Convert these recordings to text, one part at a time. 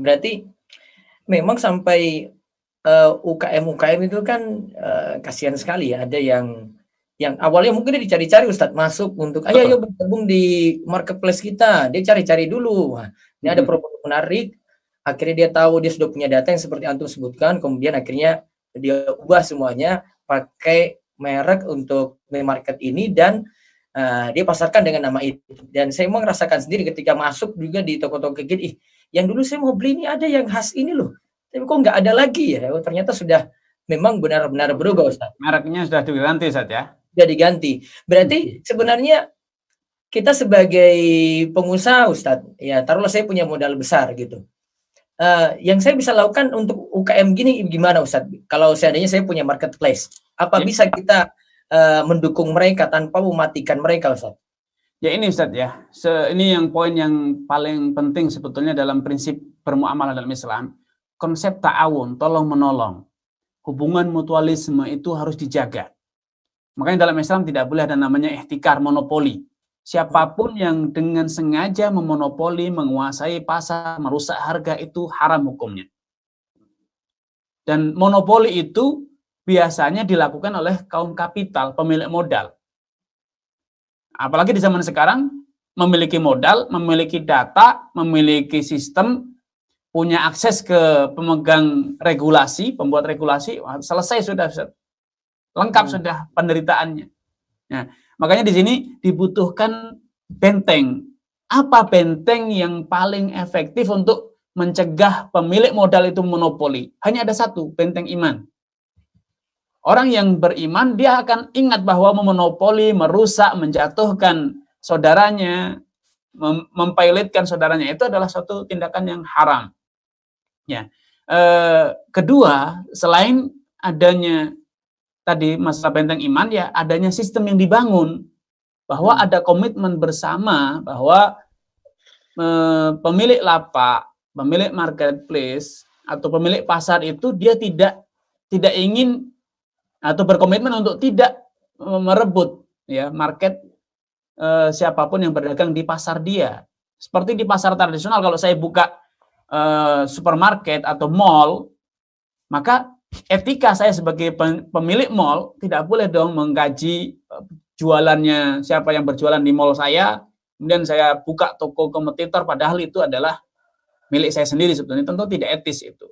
Berarti memang sampai UKM itu kan kasihan sekali ya, ada yang awalnya mungkin dia dicari-cari Ustadz masuk untuk ayo bergabung di marketplace kita, dia cari-cari dulu. Wah, ini ada promo menarik, akhirnya dia tahu dia sudah punya data yang seperti antum sebutkan, kemudian akhirnya dia ubah semuanya pakai merek untuk market ini dan dia pasarkan dengan nama itu. Dan saya mau merasakan sendiri ketika masuk juga di toko-toko gitu, yang dulu saya mau beli ini ada yang khas ini loh, tapi kok nggak ada lagi ya? Ternyata sudah memang benar-benar berubah Ustaz. Mereknya sudah diganti Ustaz ya? Sudah diganti. Berarti sebenarnya kita sebagai pengusaha Ustaz, ya taruhlah saya punya modal besar gitu. Yang saya bisa lakukan untuk UKM gini gimana Ustaz? Kalau seandainya saya punya marketplace, apa bisa kita mendukung mereka tanpa mematikan mereka Ustaz? Ya ini Ustaz ya, ini yang poin yang paling penting sebetulnya dalam prinsip bermuamalah dalam Islam. Konsep ta'awun, tolong menolong. Hubungan mutualisme itu harus dijaga. Makanya dalam Islam tidak boleh ada namanya ihtikar, monopoli. Siapapun yang dengan sengaja memonopoli, menguasai pasar, merusak harga itu haram hukumnya. Dan monopoli itu biasanya dilakukan oleh kaum kapital, pemilik modal. Apalagi di zaman sekarang, memiliki modal, memiliki data, memiliki sistem, punya akses ke pemegang regulasi, pembuat regulasi, selesai sudah, lengkap sudah penderitaannya. Nah, makanya di sini dibutuhkan benteng. Apa benteng yang paling efektif untuk mencegah pemilik modal itu monopoli? Hanya ada satu, benteng iman. Orang yang beriman, dia akan ingat bahwa memonopoli, merusak, menjatuhkan saudaranya, mempilotkan saudaranya, itu adalah suatu tindakan yang haram. Ya. Kedua, selain adanya tadi masalah benteng iman, ya adanya sistem yang dibangun, bahwa ada komitmen bersama, bahwa pemilik lapak, pemilik marketplace, atau pemilik pasar itu dia tidak ingin atau berkomitmen untuk tidak merebut ya market siapapun yang berdagang di pasar dia. Seperti di pasar tradisional, kalau saya buka supermarket atau mall, maka etika saya sebagai pemilik mall tidak boleh dong mengkaji jualannya siapa yang berjualan di mall saya, kemudian saya buka toko kompetitor padahal itu adalah milik saya sendiri. Sebetulnya tentu tidak etis itu.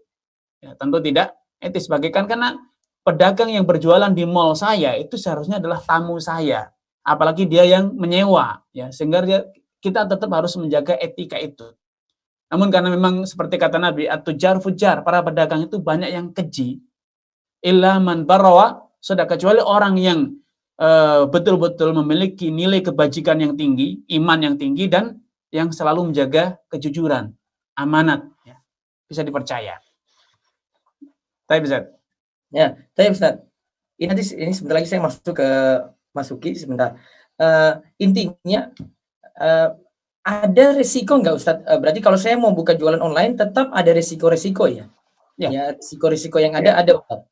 Ya, tentu tidak etis, bagaikan karena pedagang yang berjualan di mall saya itu seharusnya adalah tamu saya, apalagi dia yang menyewa, ya, sehingga kita tetap harus menjaga etika itu. Namun karena memang seperti kata Nabi, at-tujar fujar, para pedagang itu banyak yang keji, illa man barawa, sudah kecuali orang yang betul-betul memiliki nilai kebajikan yang tinggi, iman yang tinggi, dan yang selalu menjaga kejujuran, amanat, ya, bisa dipercaya. Tapi bisa. Ya, tapi Ustaz, ini sebentar lagi saya masuk ke Masuki sebentar. Intinya ada risiko nggak Ustaz? Berarti kalau saya mau buka jualan online tetap ada risiko-risiko ya? Ya, risiko-risiko yang ada Ustaz.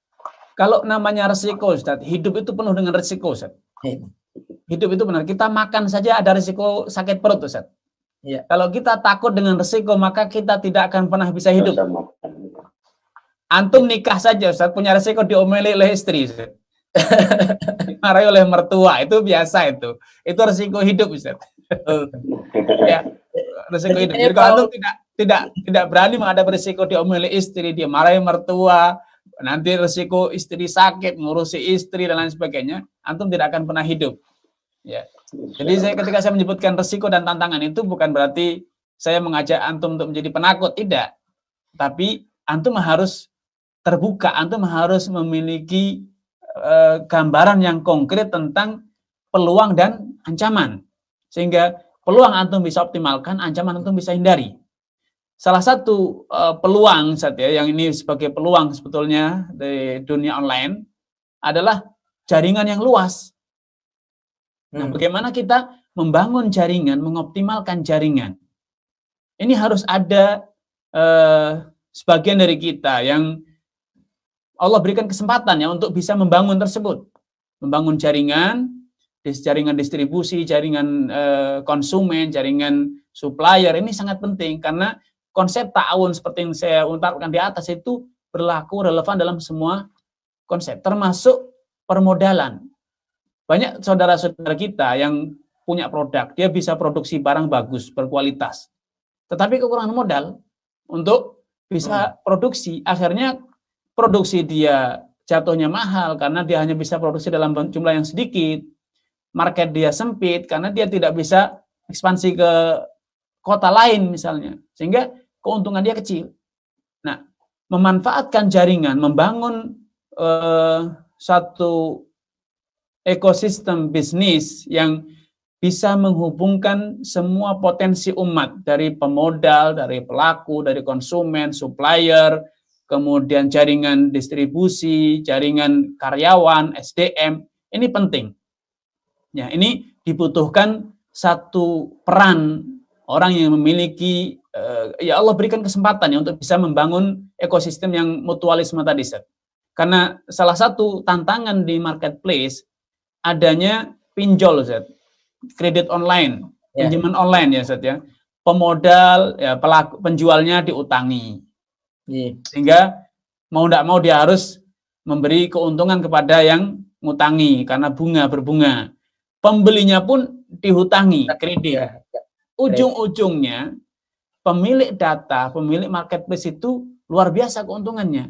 Kalau namanya risiko Ustaz, hidup itu penuh dengan risiko Ustaz. Hidup itu benar, kita makan saja ada risiko sakit perut Ustaz. Ya. Kalau kita takut dengan risiko, maka kita tidak akan pernah bisa hidup. Antum nikah saja Ustaz, punya risiko diomeli oleh istri Ustaz. Dimarahi oleh mertua, itu biasa itu. Itu risiko hidup Ustaz. Ya, risiko hidup. Jadi kalau antum tidak berani menghadapi risiko diomeli istri, dia marahi mertua, nanti risiko istri sakit, ngurusi istri dan lain sebagainya, antum tidak akan pernah hidup. Ya. Jadi ketika saya menyebutkan risiko dan tantangan itu bukan berarti saya mengajak antum untuk menjadi penakut, tidak. Tapi antum harus terbuka, antum harus memiliki gambaran yang konkret tentang peluang dan ancaman, sehingga peluang antum bisa optimalkan, ancaman antum bisa hindari. Salah satu peluang saat ya, yang ini sebagai peluang sebetulnya di dunia online adalah jaringan yang luas. Nah, bagaimana kita membangun jaringan, mengoptimalkan jaringan? Ini harus ada sebagian dari kita yang Allah berikan kesempatan ya untuk bisa membangun tersebut. Membangun jaringan distribusi, jaringan konsumen, jaringan supplier, ini sangat penting karena konsep ta'awun seperti yang saya ungkapkan di atas itu berlaku relevan dalam semua konsep, termasuk permodalan. Banyak saudara-saudara kita yang punya produk, dia bisa produksi barang bagus, berkualitas, tetapi kekurangan modal untuk bisa produksi. Akhirnya produksi dia jatuhnya mahal karena dia hanya bisa produksi dalam jumlah yang sedikit. Market dia sempit karena dia tidak bisa ekspansi ke kota lain misalnya, sehingga keuntungan dia kecil. Nah, memanfaatkan jaringan, membangun satu ekosistem bisnis yang bisa menghubungkan semua potensi umat, dari pemodal, dari pelaku, dari konsumen, supplier, kemudian jaringan distribusi, jaringan karyawan, SDM, ini penting. Ya, ini dibutuhkan satu peran orang yang memiliki, ya Allah berikan kesempatan ya untuk bisa membangun ekosistem yang mutualisme tadi, Ustaz. Karena salah satu tantangan di marketplace adanya pinjol, Ustaz. Kredit online, pinjaman online ya, Ustaz ya. Pemodal, ya pelaku penjualnya diutangi. Sehingga mau tidak mau dia harus memberi keuntungan kepada yang ngutangi karena berbunga. Pembelinya pun dihutangi kredit. Ujung-ujungnya pemilik data, pemilik marketplace itu luar biasa keuntungannya.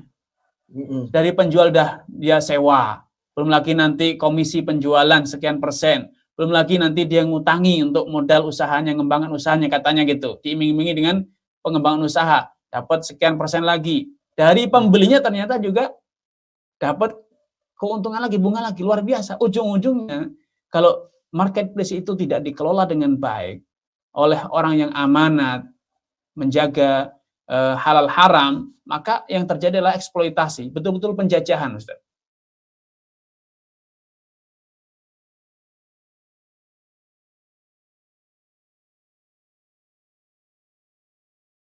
Dari penjual dia sewa, belum lagi nanti komisi penjualan sekian persen, belum lagi nanti dia ngutangi untuk modal usahanya, ngembangkan usahanya, katanya gitu, diiming-imingi dengan pengembangan usaha, dapat sekian persen lagi. Dari pembelinya ternyata juga dapat keuntungan lagi, bunga lagi, luar biasa. Ujung-ujungnya kalau marketplace itu tidak dikelola dengan baik oleh orang yang amanat, menjaga halal haram, maka yang terjadi adalah eksploitasi, betul-betul penjajahan, Ustaz.